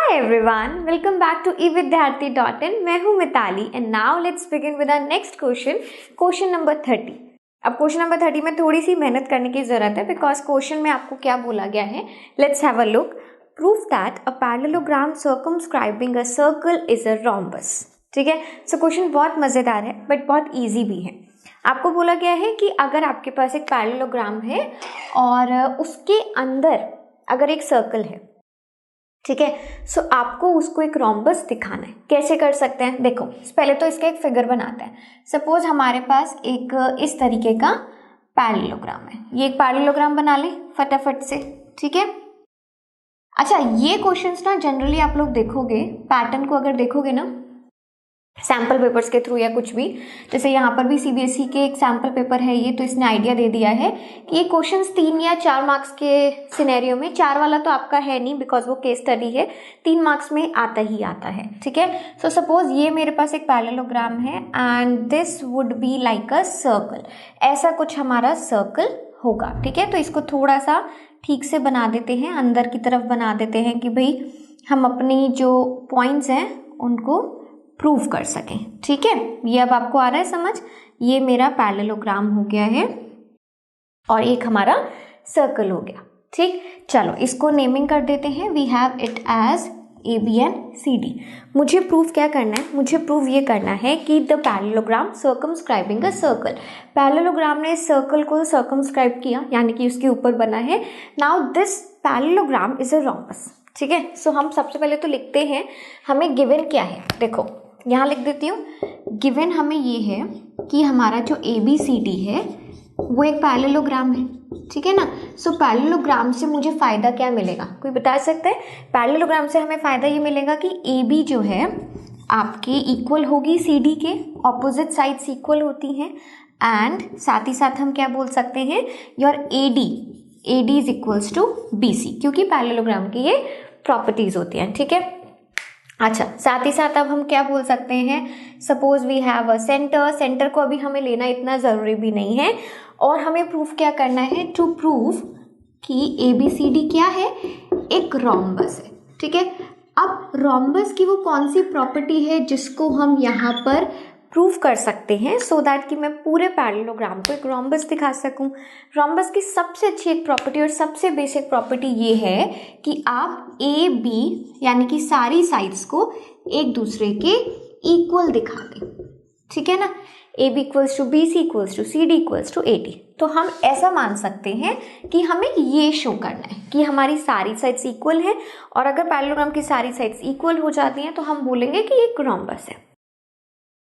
Hi everyone, welcome back to evidyarthi.in. मैं हूँ Mitali and now let's begin with our next question number 30. अब question number 30 में थोड़ी सी मेहनत करने की जरूरत है बिकॉज क्वेश्चन में आपको क्या बोला गया है. Let's have a look. Prove that a parallelogram circumscribing a circle is a rhombus. ठीक है, सो क्वेश्चन बहुत मजेदार है बट बहुत इजी भी है. आपको बोला गया है कि अगर आपके पास एक पैरेललोग्राम है और उसके अंदर अगर एक सर्कल है, ठीक है, सो आपको उसको एक रोम्बस दिखाना है. कैसे कर सकते हैं? देखो, पहले तो इसका एक फिगर बनाते हैं. सपोज हमारे पास एक इस तरीके का पैरेललोग्राम है. ये एक पैरेललोग्राम बना ले फटाफट से. ठीक है, अच्छा, ये क्वेश्चंस ना जनरली आप लोग देखोगे, पैटर्न को अगर देखोगे ना सैम्पल पेपर्स के थ्रू या कुछ भी, जैसे यहाँ पर भी सीबीएसई के एक सैम्पल पेपर है ये, तो इसने आइडिया दे दिया है कि ये क्वेश्चंस 3 या 4 मार्क्स के सिनेरियो में, 4 वाला तो आपका है नहीं बिकॉज वो केस स्टडी है, 3 मार्क्स में आता ही आता है. ठीक है, सो सपोज ये मेरे पास एक पैरेललोग्राम है and this would be like a circle. ऐसा कुछ हमारा सर्कल होगा. ठीक है, तो इसको थोड़ा सा ठीक से बना देते हैं, अंदर की तरफ बना देते हैं कि भाई हम अपनी जो पॉइंट्स हैं उनको प्रूव कर सकें. ठीक है, ये अब आपको आ रहा है समझ. ये मेरा पैरेललोग्राम हो गया है और एक हमारा सर्कल हो गया. ठीक, चलो इसको नेमिंग कर देते हैं. We have it as A B and C D. मुझे प्रूव क्या करना है? मुझे प्रूव ये करना है कि the parallelogram circumscribing a circle. Parallelogram ने सर्कल को सर्कमस्क्राइब किया, यानी कि उसके ऊपर बना है. Now this parallelogram is a rhombus. ठीक है, सो हम सबसे पहले तो लिखते हैं हमें गिवन क्या है. देखो यहाँ लिख देती हूँ. गिवन हमें ये है कि हमारा जो ए बी सी डी है वो एक पैरेललोग्राम है. ठीक है ना. सो पैरेललोग्राम से मुझे फायदा क्या मिलेगा? कोई बता सकता है? पैरेललोग्राम से हमें फायदा ये मिलेगा कि ए बी जो है आपके इक्वल होगी सी डी के, ऑपोजिट साइड्स इक्वल होती हैं. एंड साथ ही साथ हम क्या बोल सकते हैं, your A D is equals to B C, क्योंकि पैरेललोग्राम की ये प्रॉपर्टीज होती हैं. ठीक है, अच्छा, साथ ही साथ अब हम क्या बोल सकते हैं, suppose we have a center. Center को अभी हमें लेना इतना ज़रूरी भी नहीं है. और हमें प्रूफ क्या करना है? टू प्रूव कि ए बी सी डी क्या है, एक रोम्बस है. ठीक है, अब रोम्बस की वो कौन सी प्रॉपर्टी है जिसको हम यहाँ पर प्रूव कर सकते हैं सो दैट कि मैं पूरे पैरेललोग्राम को एक रोम्बस दिखा सकूं. रोम्बस की सबसे अच्छी एक प्रॉपर्टी और सबसे बेसिक प्रॉपर्टी ये है कि आप ए बी यानी कि सारी साइड्स को एक दूसरे के इक्वल दिखा दें. ठीक है ना. A B equals to B C equals to C D equals to A D. तो हम ऐसा मान सकते हैं कि हमें ये शो करना है कि हमारी सारी साइड्स इक्वल है. और अगर पैरेललोग्राम की सारी साइड्स इक्वल हो जाती हैं तो हम बोलेंगे कि एक रोम्बस है.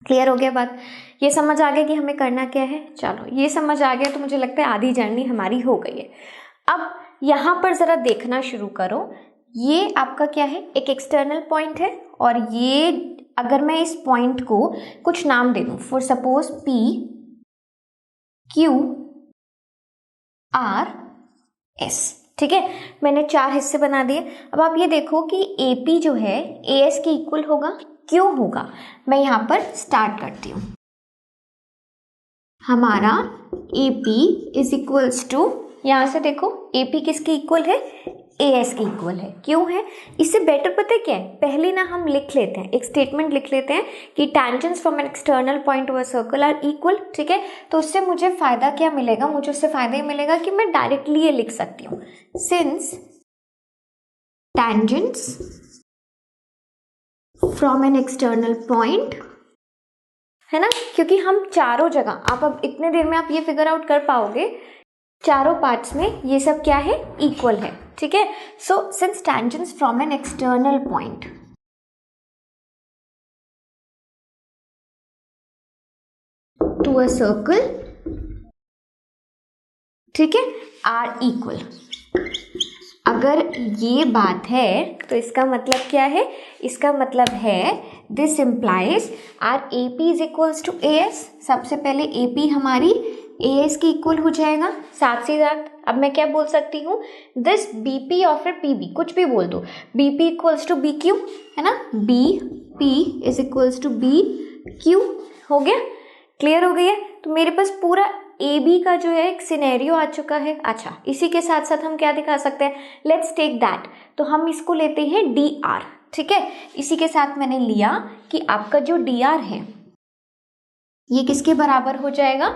क्लियर हो गया बात? ये समझ आ गया कि हमें करना क्या है? चलो, ये समझ आ गया तो मुझे लगता है आधी जर्नी हमारी हो गई है. अब यहाँ पर जरा देखना शुरू करो. ये आपका क्या है? एक एक्सटर्नल पॉइंट है. और ये अगर मैं इस पॉइंट को कुछ नाम दे दूं, for suppose P Q R S. ठीक है, मैंने 4 हिस्से बना दिए. अब आप ये देखो कि ए पी जो है ए एस के इक्वल होगा. क्यों होगा? मैं यहां पर स्टार्ट करती हूं. हमारा A P is equals to, यहां से देखो ए पी किसके इक्वल है? ए एस के इक्वल है. क्यों है? इससे बेटर पता है क्या है? पहले ना हम लिख लेते हैं, एक स्टेटमेंट लिख लेते हैं कि tangents from an external point of a circle are equal. ठीक है, तो उससे मुझे फायदा क्या मिलेगा? मुझे उससे फायदा ये मिलेगा कि मैं डायरेक्टली ये लिख सकती हूँ, since tangents from an external point, है ना. क्योंकि हम चारों जगह, आप अब इतने देर में आप ये फिगर आउट कर पाओगे, चारों पार्ट्स में ये सब क्या है? इक्वल है. ठीक है, so since tangents from an external point to a circle, ठीक है, आर इक्वल. अगर ये बात है तो इसका मतलब क्या है? इसका मतलब है this implies are A P is equals to A S. सबसे पहले ए पी हमारी ए एस की इक्वल हो जाएगा. साथ ही साथ अब मैं क्या बोल सकती हूँ? दिस बी पी और फिर पी बी, कुछ भी बोल दो. B P equals to B Q, है ना. B P is equals to B Q. हो गया? क्लियर हो गई है? तो मेरे पास पूरा ए बी का जो है एक सिनेरियो आ चुका है. अच्छा, इसी के साथ साथ हम क्या दिखा सकते हैं? Let's take that. तो हम इसको लेते हैं डी आर. ठीक है। इसी के साथ मैंने लिया कि आपका जो डी आर है ये किसके बराबर हो जाएगा,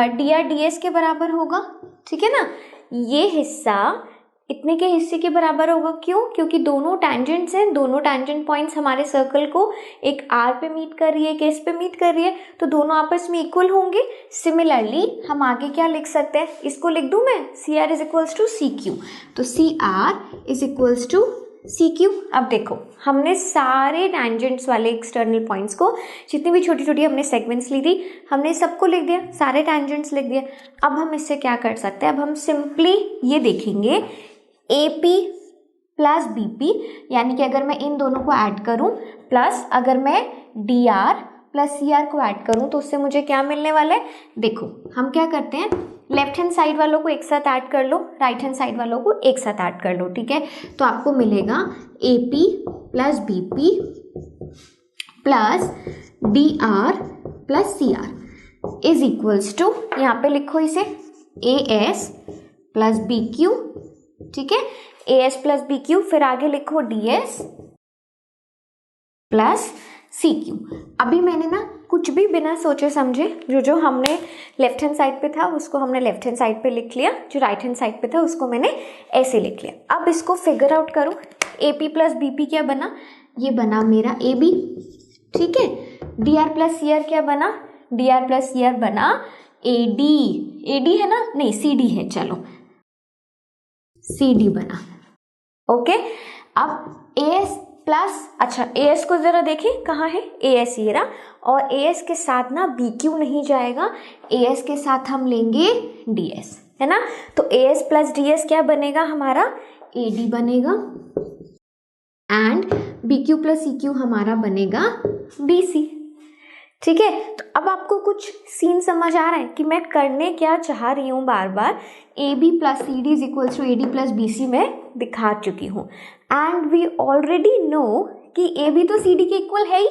डी आर डी एस के बराबर होगा, ठीक है ना। ये हिस्सा इतने के हिस्से के बराबर होगा, क्यों, क्योंकि दोनों टैंजेंट्स हैं, दोनों टैंजेंट पॉइंट्स हमारे सर्कल को एक आर पे मीट कर रही है, एक एस पे मीट कर रही है, तो दोनों आपस में इक्वल होंगे। सिमिलरली हम आगे क्या लिख सकते हैं, इसको लिख दूं मैं, C R is equals to C Q, तो C R is equals to C Q. अब देखो हमने सारे टैंजेंट्स वाले एक्सटर्नल पॉइंट्स को, जितनी भी छोटी छोटी हमने सेगमेंट्स ली थी, हमने सबको लिख दिया, सारे टैंजेंट्स लिख दिए। अब हम इससे क्या कर सकते हैं, अब हम सिंपली ये देखेंगे A P plus B P, यानी कि अगर मैं इन दोनों को ऐड करूं प्लस अगर मैं D R plus C R को ऐड करूं तो उससे मुझे क्या मिलने वाला है। देखो हम क्या करते हैं, लेफ्ट हैंड साइड वालों को एक साथ ऐड कर लो, राइट हैंड साइड वालों को एक साथ ऐड कर लो, ठीक है। तो आपको मिलेगा A P plus B P plus D R plus C R is equals to, यहाँ पे लिखो इसे A S plus B Q, ठीक है, A S plus B Q, फिर आगे लिखो D S plus C Q. अभी मैंने ना कुछ भी बिना सोचे समझे जो हमने लेफ्ट हैंड साइड पे था उसको हमने लेफ्ट हैंड साइड पे लिख लिया, जो राइट हैंड साइड पे था उसको मैंने ऐसे लिख लिया। अब इसको फिगर आउट करो, A P plus B P क्या बना, ये बना मेरा ए बी, ठीक है। D R plus C R क्या बना, D R plus C R बना ए डी, ए डी है ना, नहीं सी डी है, चलो सी डी बना, ओके। अब ए एस प्लस, अच्छा ए एस को जरा देखिए कहाँ है, ए एस ये रहा, और ए एस के साथ ना बी क्यू नहीं जाएगा, ए एस के साथ हम लेंगे डी एस, है ना। तो A S plus D S क्या बनेगा हमारा, ए डी बनेगा, and B Q plus C Q हमारा बनेगा बी सी, ठीक है। तो अब आपको कुछ सीन समझ आ रहा है कि मैं करने क्या चाह रही हूँ, बार बार A B plus C D is equals to A D plus B C मैं दिखा चुकी हूँ, एंड वी ऑलरेडी नो कि ए बी तो सी डी के इक्वल है ही,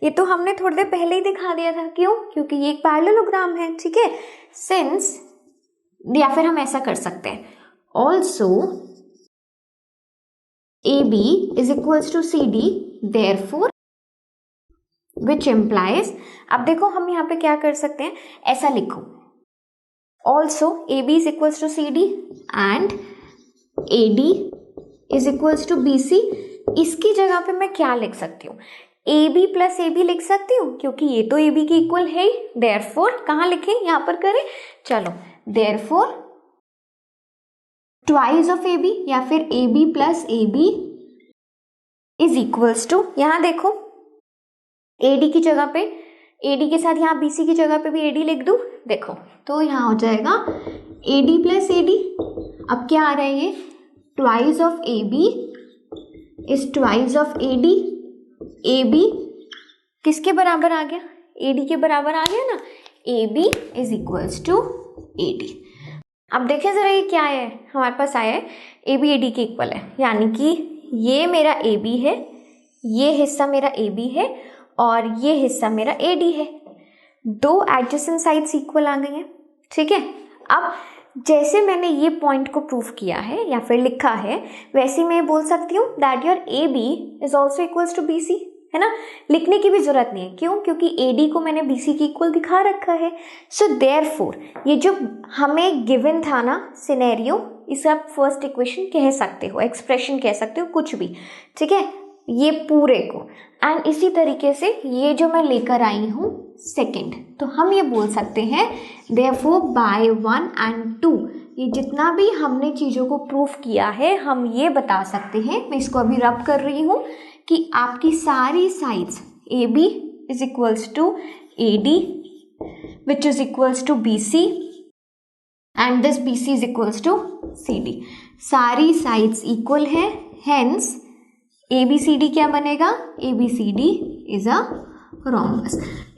ये तो हमने थोड़ी देर पहले ही दिखा दिया था, क्यों, क्योंकि ये एक पैरेललोग्राम है, ठीक है। सिंस, या फिर हम ऐसा कर सकते हैं, also A B is equals to C D, therefore which implies, अब देखो हम यहाँ पे क्या कर सकते हैं, ऐसा लिखो, also A B is equals to C D and A D is equals to B C. इसकी जगह पे मैं क्या लिख सकती हूँ, A B plus A B लिख सकती हूँ, क्योंकि ये तो ए बी के इक्वल है ही, देयरफॉर कहाँ लिखें, यहाँ पर करें, चलो therefore twice of A B, या फिर A B plus A B is equals to, यहाँ देखो ए डी की जगह पे, ए डी के साथ यहाँ बी सी की जगह पे भी ए डी लिख दूँ, देखो तो यहाँ हो जाएगा A D plus A D. अब क्या आ रहा है, ये twice of A B is twice of A D, A B किसके बराबर आ गया, ए डी के बराबर आ गया ना, A B is equals to A D. अब देखें जरा ये क्या है, हमारे पास आया है ए बी ए डी के इक्वल है, यानी कि ये मेरा ए बी है, ये हिस्सा मेरा ए बी है, और ये हिस्सा मेरा ए डी है, दो एडजेसेंट साइड्स इक्वल आ गई हैं, ठीक है। अब जैसे मैंने ये पॉइंट को प्रूव किया है या फिर लिखा है, वैसे मैं बोल सकती हूँ that your A B is also equals to B C, है ना। लिखने की भी जरूरत नहीं है, क्यों, क्योंकि ए डी को मैंने बी सी के इक्वल दिखा रखा है। सो देयरफॉर ये जो हमें गिवन था ना सिनेरियो, इसे आप फर्स्ट इक्वेशन कह सकते हो, एक्सप्रेशन कह सकते हो, कुछ भी, ठीक है, ये पूरे को। एंड इसी तरीके से ये जो मैं लेकर आई हूँ सेकंड, तो हम ये बोल सकते हैं देयरफॉर बाय 1 and 2, ये जितना भी हमने चीज़ों को प्रूफ किया है हम ये बता सकते हैं, मैं इसको अभी रब कर रही हूँ, कि आपकी सारी sides A B is equals to A D which is equals to B C and this B C is equals to C D, सारी साइड्स इक्वल है, hence A B C D क्या बनेगा, A B C D is a rhombus.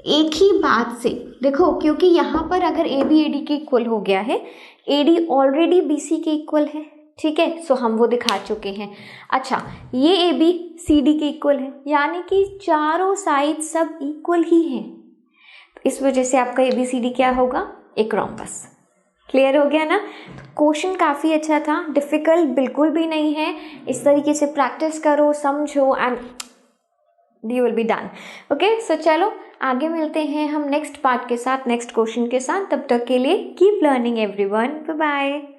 एक ही बात से देखो, क्योंकि यहाँ पर अगर ए बी ए डी के इक्वल हो गया है, A D already B C के इक्वल है, ठीक है, सो हम वो दिखा चुके हैं। अच्छा, ये ए बी सी डी के इक्वल है, यानी कि चारों साइड सब इक्वल ही हैं, तो इस वजह से आपका ए बी सी डी क्या होगा, एक रोम्बस। क्लियर हो गया ना? तो क्वेश्चन काफ़ी अच्छा था, डिफ़िकल्ट बिल्कुल भी नहीं है। इस तरीके से प्रैक्टिस करो, समझो and you will be done. Okay, so चलो आगे मिलते हैं हम नेक्स्ट पार्ट के साथ, नेक्स्ट क्वेश्चन के साथ। तब तक के लिए keep learning everyone, bye bye.